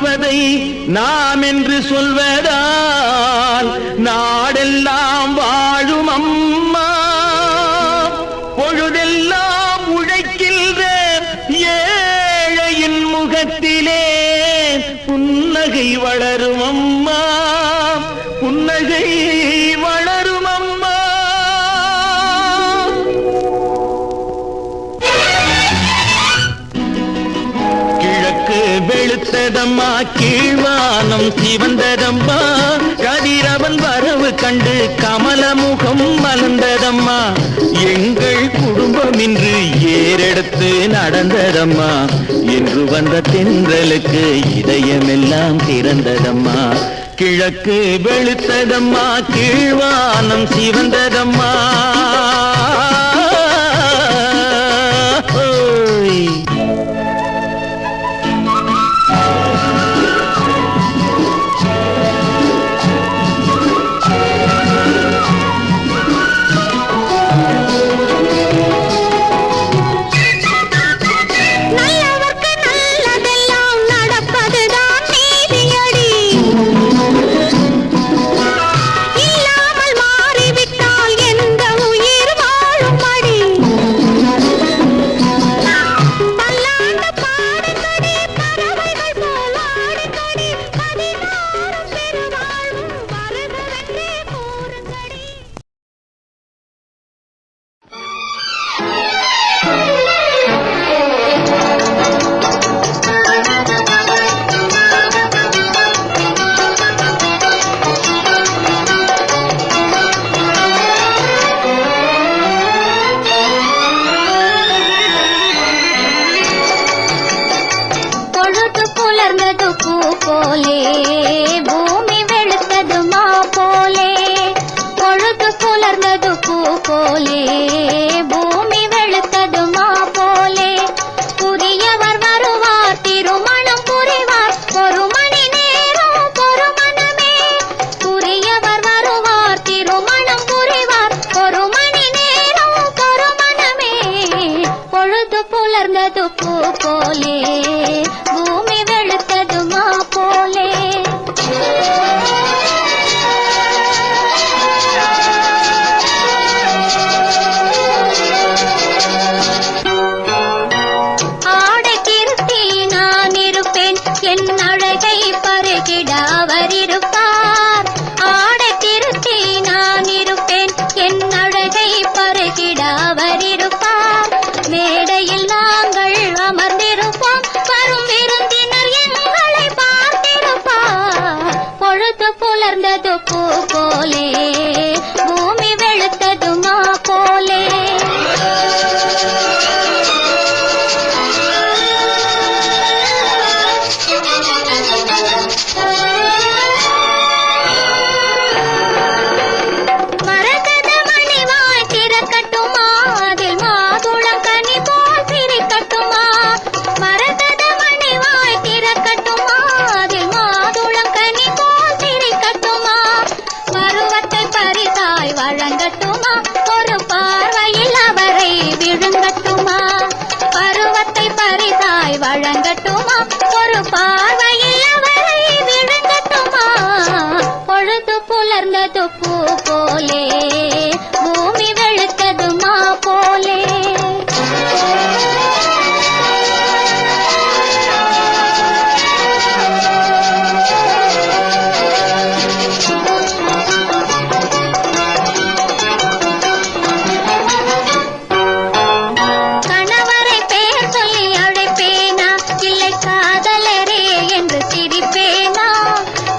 சொல்வதை நாம் என்று சொல்வதால் நாடெல்லாம் வாழும் அம்மா. பொழுதெல்லாம் உழைக்கின்ற ஏழையின் முகத்திலே புன்னகை வளரும் அம்மா, புன்னகை வளரும் அம்மா. கிழக்கு வெளுத்ததம்மா, கீழ்வானம் சிவந்ததம்மா, கதிரவன் வரவு கண்டு கமலமுகம் மலர்ந்ததம்மா. எங்கள் குடும்பம் இன்று ஏறெடுத்து நடந்ததம்மா, என்று வந்த தென்றலுக்கு இதயமெல்லாம் திறந்ததம்மா. கிழக்கு வெளுத்ததம்மா, கீழ்வானம் சிவந்ததம்மா.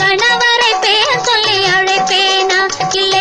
கணவரை பேர் சொல்லி அழைப்பேனா இல்லை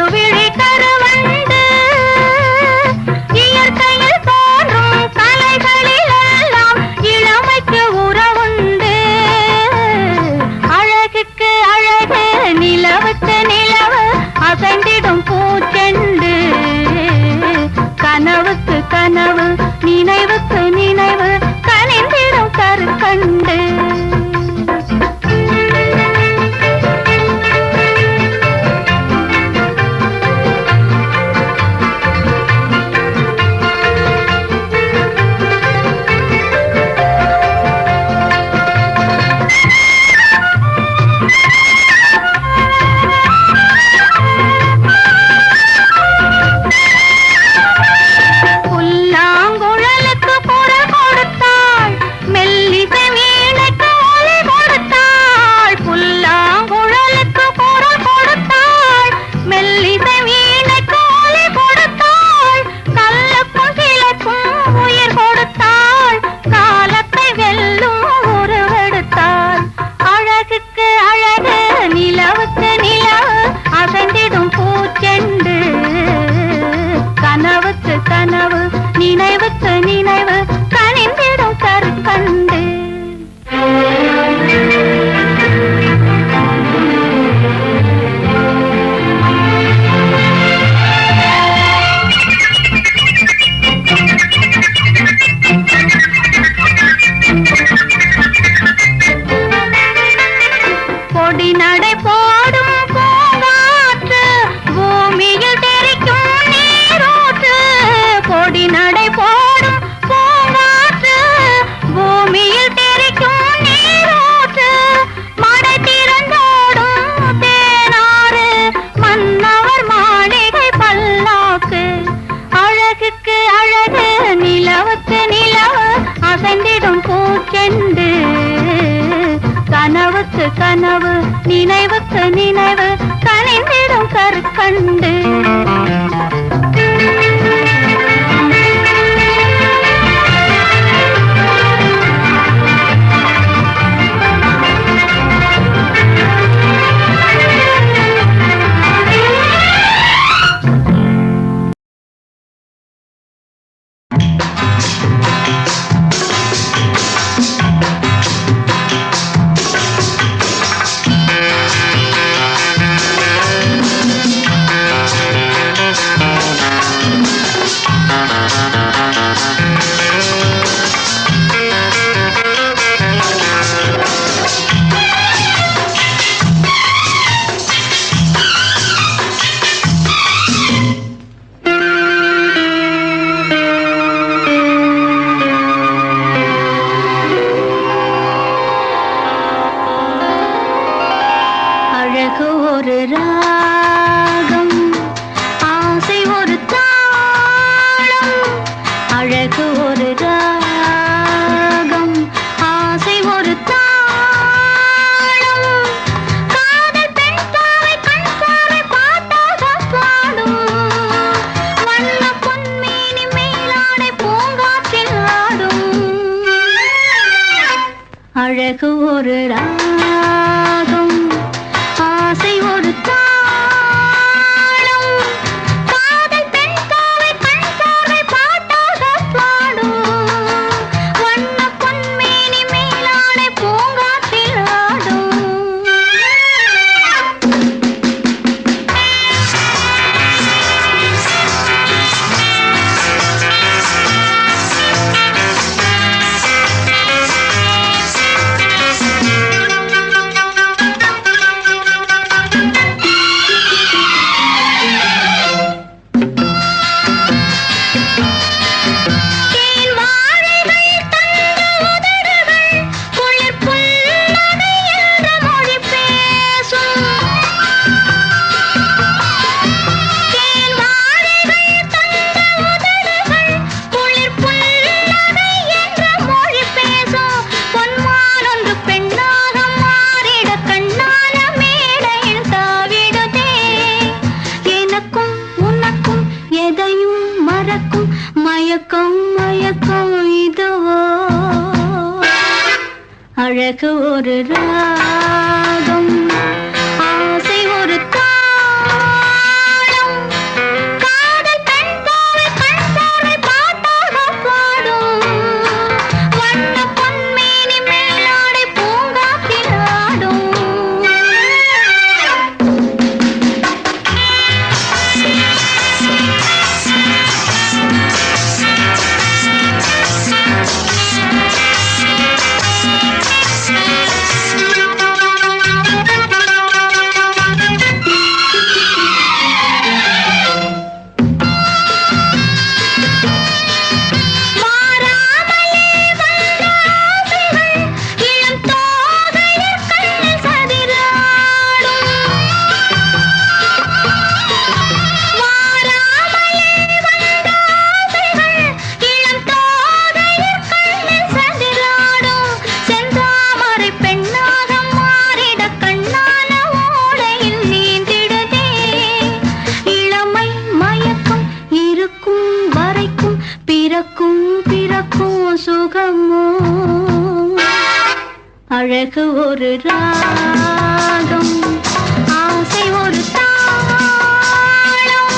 இருவிழி கருவண்டு இயற்கையில் தோன்றும் கலைகளில் எல்லாம் இளமைக்கு உறவுண்டு. அழகுக்கு அழகு நிலவுக்கு நிலவு அசைந்திடும் பூச்செண்டு. கனவுக்கு கனவு நினைவுக்கு நினைவு கனிந்திடும் கருக்கண்டு. கனவு நினைவுக்கு நினைவு கனிந்திடும் கருக்கண்டு. பொடி நடை போடும் பூங்காற்று பூமியில் தெரிக்கும் நீரோற்று. பொடி நடை போடும் பூங்காற்று பூமியில் தெரிக்கும் நீரோற்று. மடை திறந்தோடும் தேனாறு மன்னவர் மாளிகை பல்லாக்கு. அழகுக்கு அழகு நிலவுக்கு நிலவு அசைந்திடும் பூச்செண்டு. கனவுக்கு கனவு நினைவுக்கு நினைவு கனிந்திடும் கருக்கண்டு. அழகு ஒரு ராகம் ஆசை ஒரு தாளம். அழகு ஒரு ராகம் ஆசை ஒரு தாளம். காதல் பெண் பாவை கண் பாவை பாட்டாக பாடும். வண்ண பொன்மேனி மேலாடை பூங்காற்றில் ஆடும். அழகு ஒரு ராகம் ஆசை ஒரு தாளம். காதல் பெண் பாவை கண் பாவை பாட்டாக பாடும். வண்ண பொன்மேனி மேலாடை பூங்காற்றில் ஆடும். அழகு ஒரு ராகம் ஆசை ஒரு தாளம். அழகு ஒரு ராகம், ஆசை ஒரு தாளம்,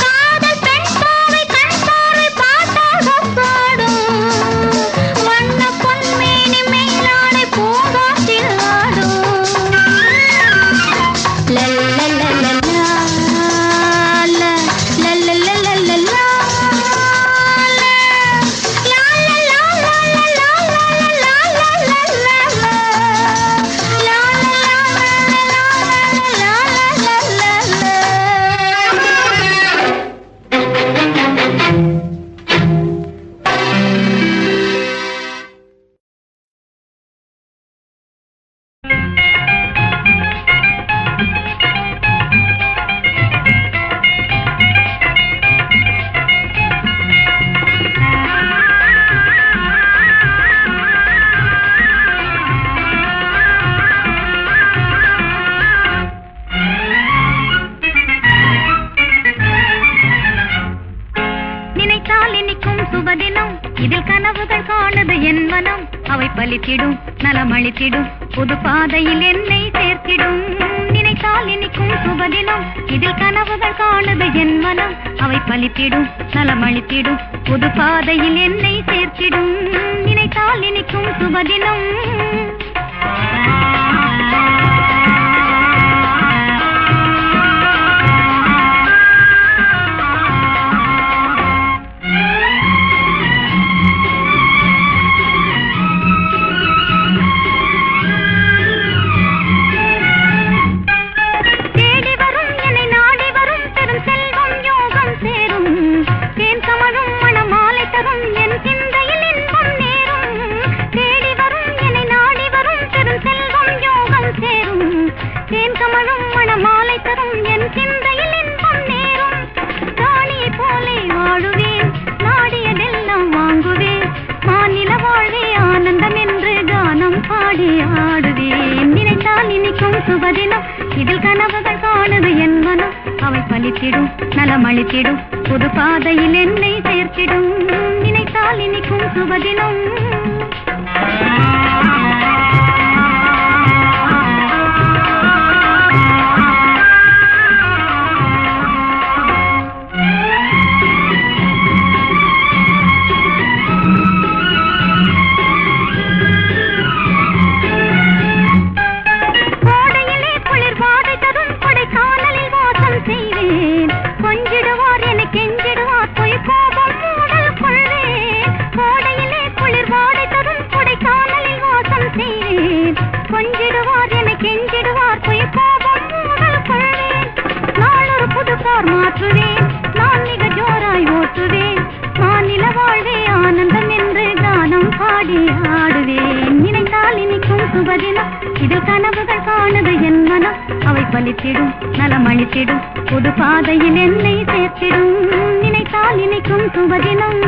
காதல் பெண் பாவை கண் பார்வை பாட்டாக பாடும், வண்ண பொன்மேனி மேலாடை பூங்காற்றில் ஆடும். லல்லலலலலா, லல்லலலலலா, சுபதினம் இதில் கனவுகள் காணுது என் மனம், அவை பலித்திடும் நலமளித்திடும் புது பாதையில் என்னை சேர்த்திடும். நினைத்தால் இனிக்கும் சுபதினம் இதில் கனவுகள் காணுது என் மனம், அவை பலித்திடும் நலமளித்திடும் புது பாதையில் என்னை சேர்த்திடும். நினைத்தால் இனிக்கும் சுபதினம். சுபதினம் இதில் கனவுகள் காணுது என் மனம், அவை பலித்திடும் நலமளித்திடும் புது பாதையில் என்னை சேர்த்திடும். நினைத்தால் இனிக்கும் சுபதினம். மாற்றுவேன் நான் மிக ஜோராய் ஓட்டுவேன், மாநில வாழ்வே ஆனந்தம் என்று கானம் பாடி ஆடுவேன். நினைத்தால் இனிக்கும் சுபதினம் இதில் கனவுகள் காணுது என் மனம், அவை பலித்திடும் நலமளித்திடும் புது பாதையில் என்னை சேர்த்திடும். நினைத்தால் இனிக்கும் சுபதினம்.